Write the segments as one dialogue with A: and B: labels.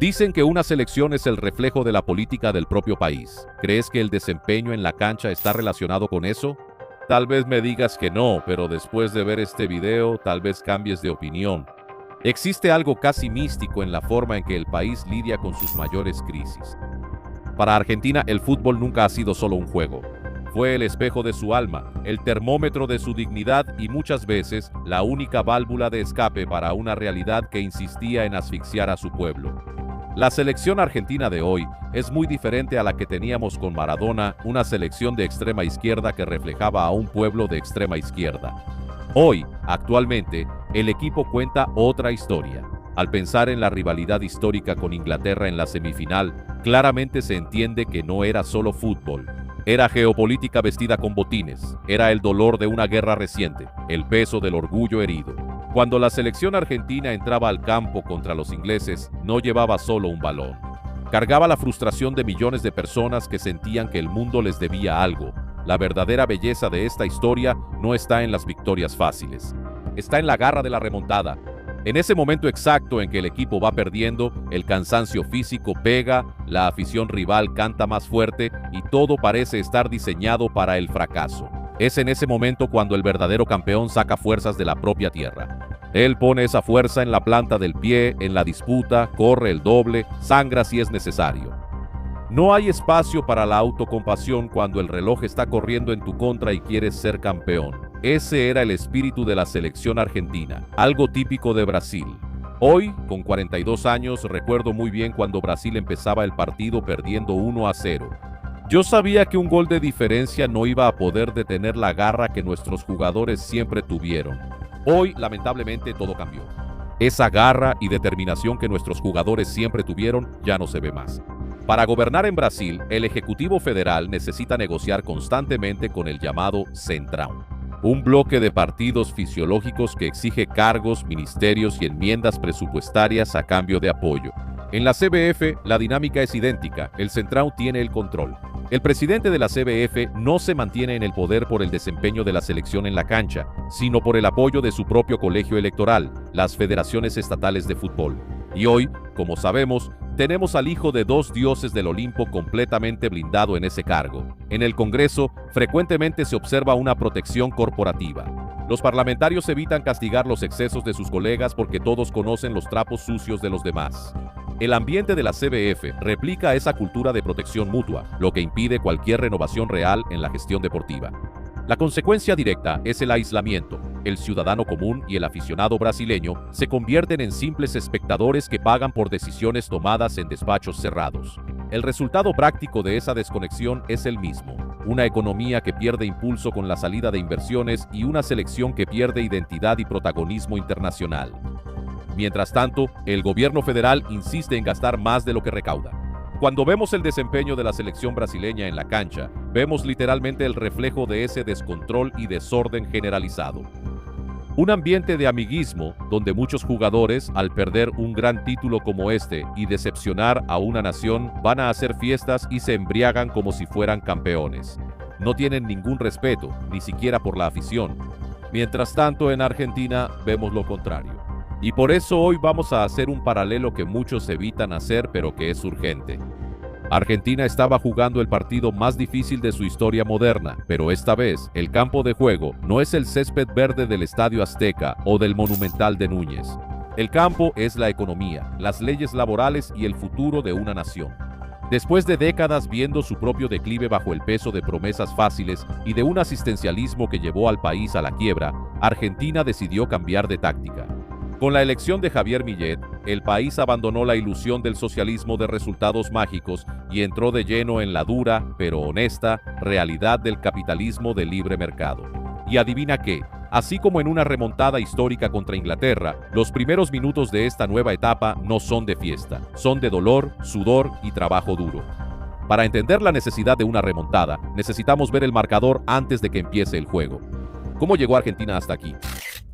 A: Dicen que una selección es el reflejo de la política del propio país. ¿Crees que el desempeño en la cancha está relacionado con eso? Tal vez me digas que no, pero después de ver este video, tal vez cambies de opinión. Existe algo casi místico en la forma en que el país lidia con sus mayores crisis. Para Argentina, el fútbol nunca ha sido solo un juego. Fue el espejo de su alma, el termómetro de su dignidad y muchas veces la única válvula de escape para una realidad que insistía en asfixiar a su pueblo. La selección argentina de hoy es muy diferente a la que teníamos con Maradona, una selección de extrema izquierda que reflejaba a un pueblo de extrema izquierda. Hoy, actualmente, el equipo cuenta otra historia. Al pensar en la rivalidad histórica con Inglaterra en la semifinal, claramente se entiende que no era solo fútbol. Era geopolítica vestida con botines, era el dolor de una guerra reciente, el peso del orgullo herido. Cuando la selección argentina entraba al campo contra los ingleses, no llevaba solo un balón. Cargaba la frustración de millones de personas que sentían que el mundo les debía algo. La verdadera belleza de esta historia no está en las victorias fáciles. Está en la garra de la remontada. En ese momento exacto en que el equipo va perdiendo, el cansancio físico pega, la afición rival canta más fuerte y todo parece estar diseñado para el fracaso. Es en ese momento cuando el verdadero campeón saca fuerzas de la propia tierra. Él pone esa fuerza en la planta del pie, en la disputa, corre el doble, sangra si es necesario. No hay espacio para la autocompasión cuando el reloj está corriendo en tu contra y quieres ser campeón. Ese era el espíritu de la selección argentina, algo típico de Brasil. Hoy, con 42 años, recuerdo muy bien cuando Brasil empezaba el partido perdiendo 1-0. Yo sabía que un gol de diferencia no iba a poder detener la garra que nuestros jugadores siempre tuvieron. Hoy, lamentablemente, todo cambió. Esa garra y determinación que nuestros jugadores siempre tuvieron ya no se ve más. Para gobernar en Brasil, el Ejecutivo Federal necesita negociar constantemente con el llamado Centrão, un bloque de partidos fisiológicos que exige cargos, ministerios y enmiendas presupuestarias a cambio de apoyo. En la CBF, la dinámica es idéntica, el Centrão tiene el control. El presidente de la CBF no se mantiene en el poder por el desempeño de la selección en la cancha, sino por el apoyo de su propio colegio electoral, las federaciones estatales de fútbol. Y hoy, como sabemos, tenemos al hijo de dos dioses del Olimpo completamente blindado en ese cargo. En el Congreso, frecuentemente se observa una protección corporativa. Los parlamentarios evitan castigar los excesos de sus colegas porque todos conocen los trapos sucios de los demás. El ambiente de la CBF replica esa cultura de protección mutua, lo que impide cualquier renovación real en la gestión deportiva. La consecuencia directa es el aislamiento. El ciudadano común y el aficionado brasileño se convierten en simples espectadores que pagan por decisiones tomadas en despachos cerrados. El resultado práctico de esa desconexión es el mismo: una economía que pierde impulso con la salida de inversiones y una selección que pierde identidad y protagonismo internacional. Mientras tanto, el gobierno federal insiste en gastar más de lo que recauda. Cuando vemos el desempeño de la selección brasileña en la cancha, vemos literalmente el reflejo de ese descontrol y desorden generalizado. Un ambiente de amiguismo donde muchos jugadores, al perder un gran título como este y decepcionar a una nación, van a hacer fiestas y se embriagan como si fueran campeones. No tienen ningún respeto, ni siquiera por la afición. Mientras tanto, en Argentina vemos lo contrario. Y por eso hoy vamos a hacer un paralelo que muchos evitan hacer, pero que es urgente. Argentina estaba jugando el partido más difícil de su historia moderna, pero esta vez el campo de juego no es el césped verde del Estadio Azteca o del Monumental de Núñez. El campo es la economía, las leyes laborales y el futuro de una nación. Después de décadas viendo su propio declive bajo el peso de promesas fáciles y de un asistencialismo que llevó al país a la quiebra, Argentina decidió cambiar de táctica. Con la elección de Javier Millet, el país abandonó la ilusión del socialismo de resultados mágicos y entró de lleno en la dura, pero honesta, realidad del capitalismo de libre mercado. Y adivina qué, así como en una remontada histórica contra Inglaterra, los primeros minutos de esta nueva etapa no son de fiesta, son de dolor, sudor y trabajo duro. Para entender la necesidad de una remontada, necesitamos ver el marcador antes de que empiece el juego. ¿Cómo llegó Argentina hasta aquí?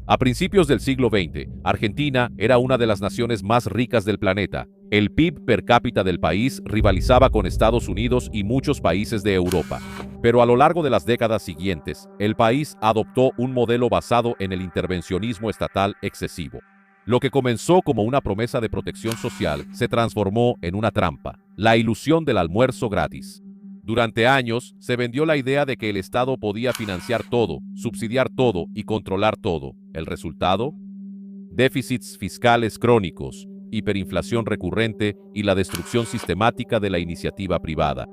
A: A principios del siglo XX, Argentina era una de las naciones más ricas del planeta. El PIB per cápita del país rivalizaba con Estados Unidos y muchos países de Europa. Pero a lo largo de las décadas siguientes, el país adoptó un modelo basado en el intervencionismo estatal excesivo. Lo que comenzó como una promesa de protección social se transformó en una trampa, la ilusión del almuerzo gratis. Durante años se vendió la idea de que el Estado podía financiar todo, subsidiar todo y controlar todo. ¿El resultado? Déficits fiscales crónicos, hiperinflación recurrente y la destrucción sistemática de la iniciativa privada.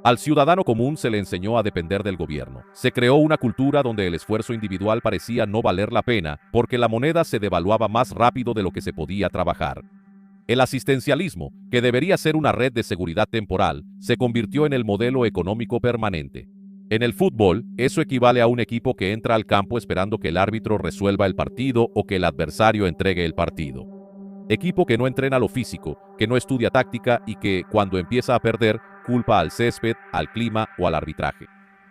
A: Al ciudadano común se le enseñó a depender del gobierno. Se creó una cultura donde el esfuerzo individual parecía no valer la pena porque la moneda se devaluaba más rápido de lo que se podía trabajar. El asistencialismo, que debería ser una red de seguridad temporal, se convirtió en el modelo económico permanente. En el fútbol, eso equivale a un equipo que entra al campo esperando que el árbitro resuelva el partido o que el adversario entregue el partido. Equipo que no entrena lo físico, que no estudia táctica y que, cuando empieza a perder, culpa al césped, al clima o al arbitraje.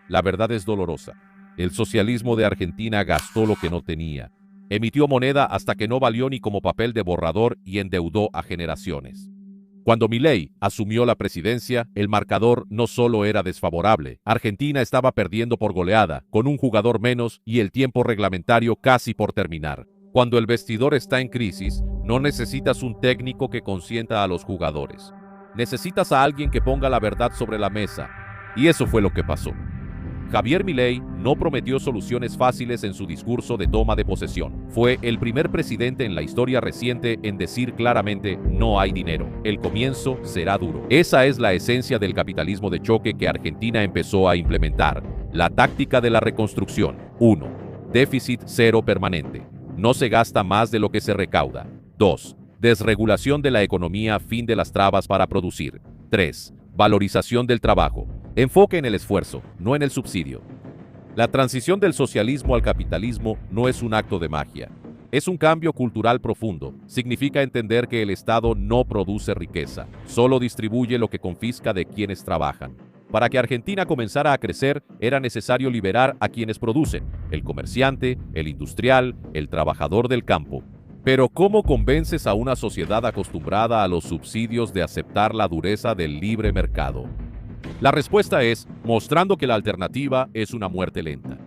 A: La verdad es dolorosa. El socialismo de Argentina gastó lo que no tenía. Emitió moneda hasta que no valió ni como papel de borrador y endeudó a generaciones. Cuando Milei asumió la presidencia, el marcador no solo era desfavorable. Argentina estaba perdiendo por goleada, con un jugador menos y el tiempo reglamentario casi por terminar. Cuando el vestidor está en crisis, no necesitas un técnico que consienta a los jugadores. Necesitas a alguien que ponga la verdad sobre la mesa. Y eso fue lo que pasó. Javier Milei no prometió soluciones fáciles en su discurso de toma de posesión. Fue el primer presidente en la historia reciente en decir claramente: no hay dinero. El comienzo será duro. Esa es la esencia del capitalismo de choque que Argentina empezó a implementar. La táctica de la reconstrucción. 1. Déficit cero permanente. No se gasta más de lo que se recauda. 2. Desregulación de la economía, fin de las trabas para producir. 3. Valorización del trabajo. Enfoque en el esfuerzo, no en el subsidio. La transición del socialismo al capitalismo no es un acto de magia. Es un cambio cultural profundo. Significa entender que el Estado no produce riqueza, solo distribuye lo que confisca de quienes trabajan. Para que Argentina comenzara a crecer, era necesario liberar a quienes producen: el comerciante, el industrial, el trabajador del campo. Pero ¿cómo convences a una sociedad acostumbrada a los subsidios de aceptar la dureza del libre mercado? La respuesta es mostrando que la alternativa es una muerte lenta.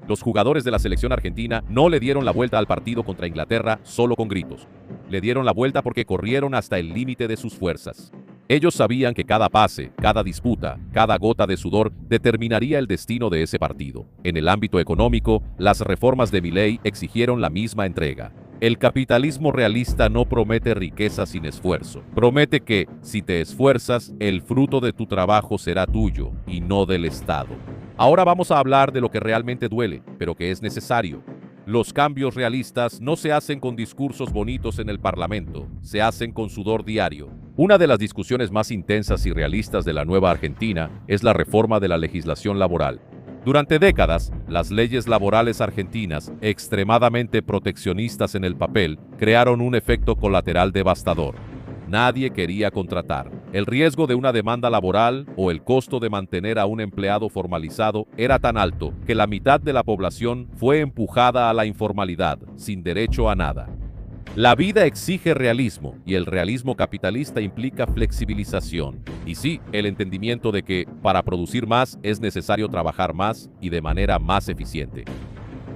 A: Los jugadores de la selección argentina no le dieron la vuelta al partido contra Inglaterra solo con gritos. Le dieron la vuelta porque corrieron hasta el límite de sus fuerzas. Ellos sabían que cada pase, cada disputa, cada gota de sudor determinaría el destino de ese partido. En el ámbito económico, las reformas de Milei exigieron la misma entrega. El capitalismo realista no promete riqueza sin esfuerzo. Promete que, si te esfuerzas, el fruto de tu trabajo será tuyo y no del Estado. Ahora vamos a hablar de lo que realmente duele, pero que es necesario. Los cambios realistas no se hacen con discursos bonitos en el Parlamento, se hacen con sudor diario. Una de las discusiones más intensas y realistas de la nueva Argentina es la reforma de la legislación laboral. Durante décadas, las leyes laborales argentinas, extremadamente proteccionistas en el papel, crearon un efecto colateral devastador. Nadie quería contratar. El riesgo de una demanda laboral o el costo de mantener a un empleado formalizado era tan alto que la mitad de la población fue empujada a la informalidad, sin derecho a nada. La vida exige realismo y el realismo capitalista implica flexibilización. Y sí, el entendimiento de que para producir más es necesario trabajar más y de manera más eficiente.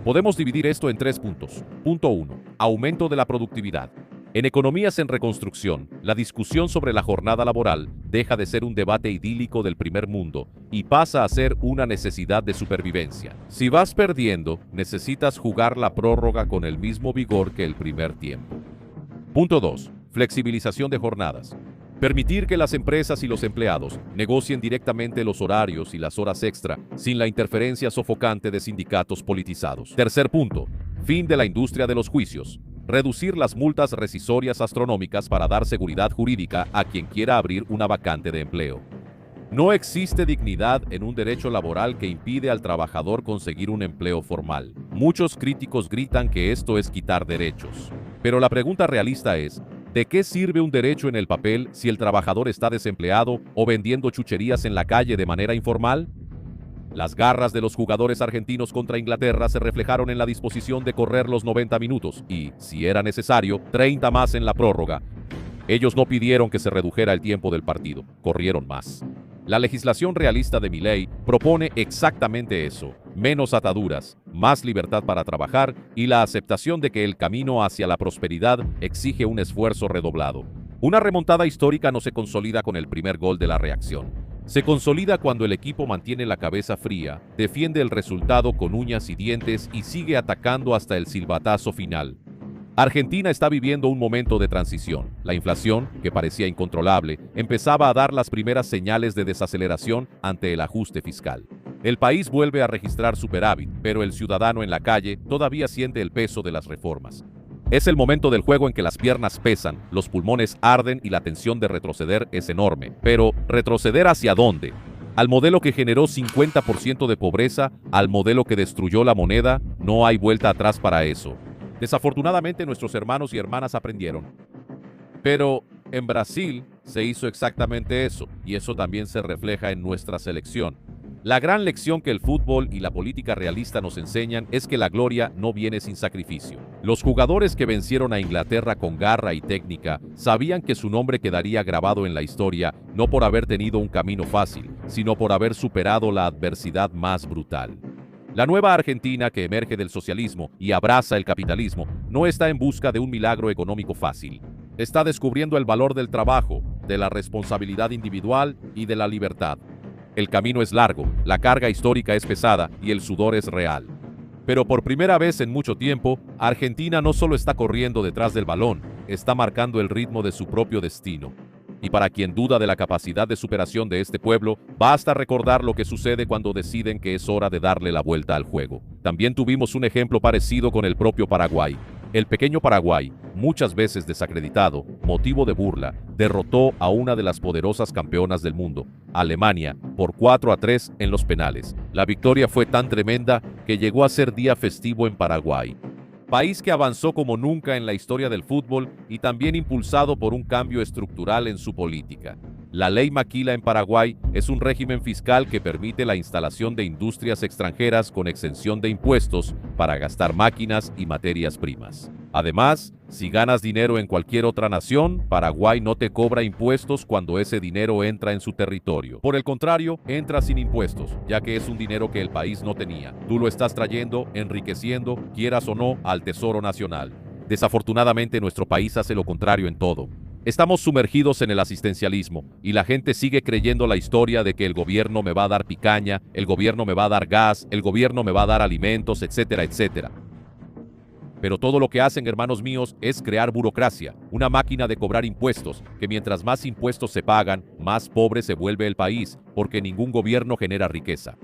A: Podemos dividir esto en 3 puntos. Punto 1. Aumento de la productividad. En economías en reconstrucción, la discusión sobre la jornada laboral deja de ser un debate idílico del primer mundo y pasa a ser una necesidad de supervivencia. Si vas perdiendo, necesitas jugar la prórroga con el mismo vigor que el primer tiempo. Punto 2. Flexibilización de jornadas. Permitir que las empresas y los empleados negocien directamente los horarios y las horas extra sin la interferencia sofocante de sindicatos politizados. Tercer punto. Fin de la industria de los juicios. Reducir las multas rescisorias astronómicas para dar seguridad jurídica a quien quiera abrir una vacante de empleo. No existe dignidad en un derecho laboral que impide al trabajador conseguir un empleo formal. Muchos críticos gritan que esto es quitar derechos. Pero la pregunta realista es: ¿de qué sirve un derecho en el papel si el trabajador está desempleado o vendiendo chucherías en la calle de manera informal? Las garras de los jugadores argentinos contra Inglaterra se reflejaron en la disposición de correr los 90 minutos y, si era necesario, 30 más en la prórroga. Ellos no pidieron que se redujera el tiempo del partido, corrieron más. La legislación realista de Milei propone exactamente eso: menos ataduras, más libertad para trabajar y la aceptación de que el camino hacia la prosperidad exige un esfuerzo redoblado. Una remontada histórica no se consolida con el primer gol de la reacción. Se consolida cuando el equipo mantiene la cabeza fría, defiende el resultado con uñas y dientes y sigue atacando hasta el silbatazo final. Argentina está viviendo un momento de transición. La inflación, que parecía incontrolable, empezaba a dar las primeras señales de desaceleración ante el ajuste fiscal. El país vuelve a registrar superávit, pero el ciudadano en la calle todavía siente el peso de las reformas. Es el momento del juego en que las piernas pesan, los pulmones arden y la tensión de retroceder es enorme. Pero, ¿retroceder hacia dónde? ¿Al modelo que generó 50% de pobreza? ¿Al modelo que destruyó la moneda? No hay vuelta atrás para eso. Desafortunadamente nuestros hermanos y hermanas aprendieron. Pero en Brasil se hizo exactamente eso, y eso también se refleja en nuestra selección. La gran lección que el fútbol y la política realista nos enseñan es que la gloria no viene sin sacrificio. Los jugadores que vencieron a Inglaterra con garra y técnica sabían que su nombre quedaría grabado en la historia no por haber tenido un camino fácil, sino por haber superado la adversidad más brutal. La nueva Argentina, que emerge del socialismo y abraza el capitalismo, no está en busca de un milagro económico fácil. Está descubriendo el valor del trabajo, de la responsabilidad individual y de la libertad. El camino es largo, la carga histórica es pesada y el sudor es real. Pero por primera vez en mucho tiempo, Argentina no solo está corriendo detrás del balón, está marcando el ritmo de su propio destino. Y para quien duda de la capacidad de superación de este pueblo, basta recordar lo que sucede cuando deciden que es hora de darle la vuelta al juego. También tuvimos un ejemplo parecido con el propio Paraguay. El pequeño Paraguay, muchas veces desacreditado, motivo de burla, derrotó a una de las poderosas campeonas del mundo, Alemania, por 4-3 en los penales. La victoria fue tan tremenda que llegó a ser día festivo en Paraguay. País que avanzó como nunca en la historia del fútbol y también impulsado por un cambio estructural en su política. La ley Maquila en Paraguay es un régimen fiscal que permite la instalación de industrias extranjeras con exención de impuestos para gastar máquinas y materias primas. Además, si ganas dinero en cualquier otra nación, Paraguay no te cobra impuestos cuando ese dinero entra en su territorio. Por el contrario, entra sin impuestos, ya que es un dinero que el país no tenía. Tú lo estás trayendo, enriqueciendo, quieras o no, al Tesoro Nacional. Desafortunadamente, nuestro país hace lo contrario en todo. Estamos sumergidos en el asistencialismo y la gente sigue creyendo la historia de que el gobierno me va a dar picaña, el gobierno me va a dar gas, el gobierno me va a dar alimentos, etcétera, etcétera. Pero todo lo que hacen, hermanos míos, es crear burocracia, una máquina de cobrar impuestos, que mientras más impuestos se pagan, más pobre se vuelve el país, porque ningún gobierno genera riqueza.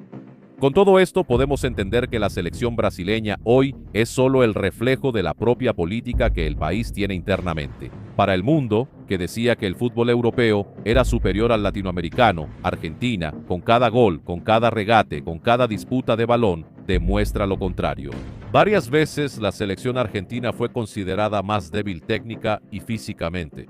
A: Con todo esto podemos entender que la selección brasileña hoy es solo el reflejo de la propia política que el país tiene internamente. Para el mundo, que decía que el fútbol europeo era superior al latinoamericano, Argentina, con cada gol, con cada regate, con cada disputa de balón, demuestra lo contrario. Varias veces la selección argentina fue considerada más débil técnica y físicamente.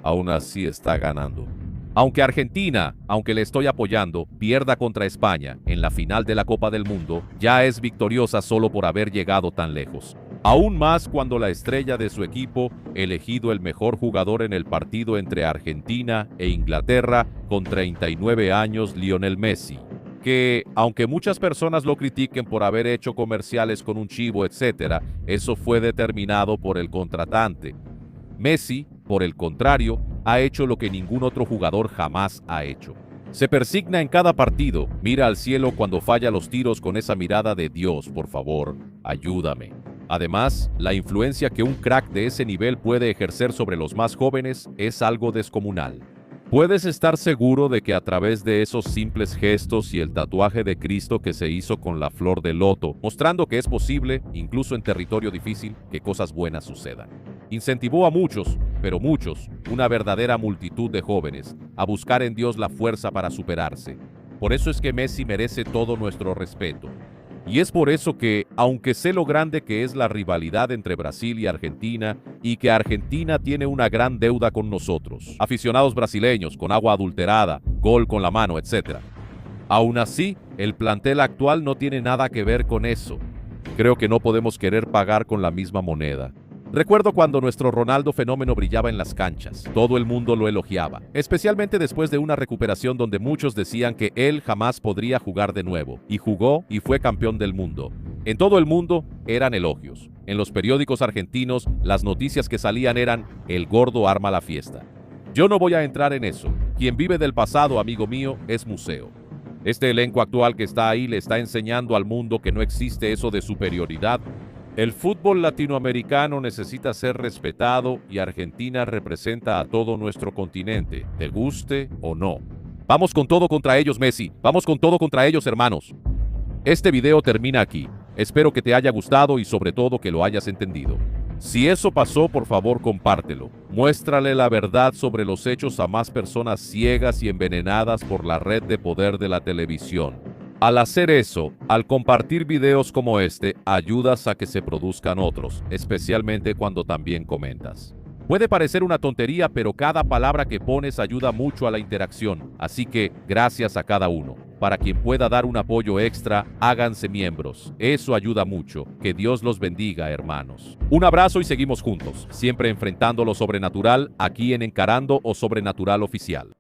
A: Aún así está ganando. Aunque Argentina, aunque le estoy apoyando, pierda contra España en la final de la Copa del Mundo, ya es victoriosa solo por haber llegado tan lejos. Aún más cuando la estrella de su equipo, elegido el mejor jugador en el partido entre Argentina e Inglaterra, con 39 años, Lionel Messi, que, aunque muchas personas lo critiquen por haber hecho comerciales con un chivo, etc., eso fue determinado por el contratante. Messi, por el contrario, ha hecho lo que ningún otro jugador jamás ha hecho. Se persigna en cada partido, mira al cielo cuando falla los tiros con esa mirada de Dios, por favor, ayúdame. Además, la influencia que un crack de ese nivel puede ejercer sobre los más jóvenes es algo descomunal. Puedes estar seguro de que a través de esos simples gestos y el tatuaje de Cristo que se hizo con la flor de loto, mostrando que es posible, incluso en territorio difícil, que cosas buenas sucedan. Incentivó a muchos, pero muchos, una verdadera multitud de jóvenes, a buscar en Dios la fuerza para superarse. Por eso es que Messi merece todo nuestro respeto. Y es por eso que, aunque sé lo grande que es la rivalidad entre Brasil y Argentina, y que Argentina tiene una gran deuda con nosotros, aficionados brasileños, con agua adulterada, gol con la mano, etc. Aún así, el plantel actual no tiene nada que ver con eso. Creo que no podemos querer pagar con la misma moneda. Recuerdo cuando nuestro Ronaldo fenómeno brillaba en las canchas. Todo el mundo lo elogiaba, especialmente después de una recuperación donde muchos decían que él jamás podría jugar de nuevo. Y jugó y fue campeón del mundo. En todo el mundo eran elogios. En los periódicos argentinos, las noticias que salían eran "el gordo arma la fiesta". Yo no voy a entrar en eso. Quien vive del pasado, amigo mío, es museo. Este elenco actual que está ahí le está enseñando al mundo que no existe eso de superioridad. El fútbol latinoamericano necesita ser respetado y Argentina representa a todo nuestro continente, te guste o no. Vamos con todo contra ellos, Messi. Vamos con todo contra ellos, hermanos. Este video termina aquí. Espero que te haya gustado y sobre todo que lo hayas entendido. Si eso pasó, por favor, compártelo. Muéstrale la verdad sobre los hechos a más personas ciegas y envenenadas por la red de poder de la televisión. Al hacer eso, al compartir videos como este, ayudas a que se produzcan otros, especialmente cuando también comentas. Puede parecer una tontería, pero cada palabra que pones ayuda mucho a la interacción, así que gracias a cada uno. Para quien pueda dar un apoyo extra, háganse miembros. Eso ayuda mucho. Que Dios los bendiga, hermanos. Un abrazo y seguimos juntos, siempre enfrentando lo sobrenatural aquí en Encarando o Sobrenatural Oficial.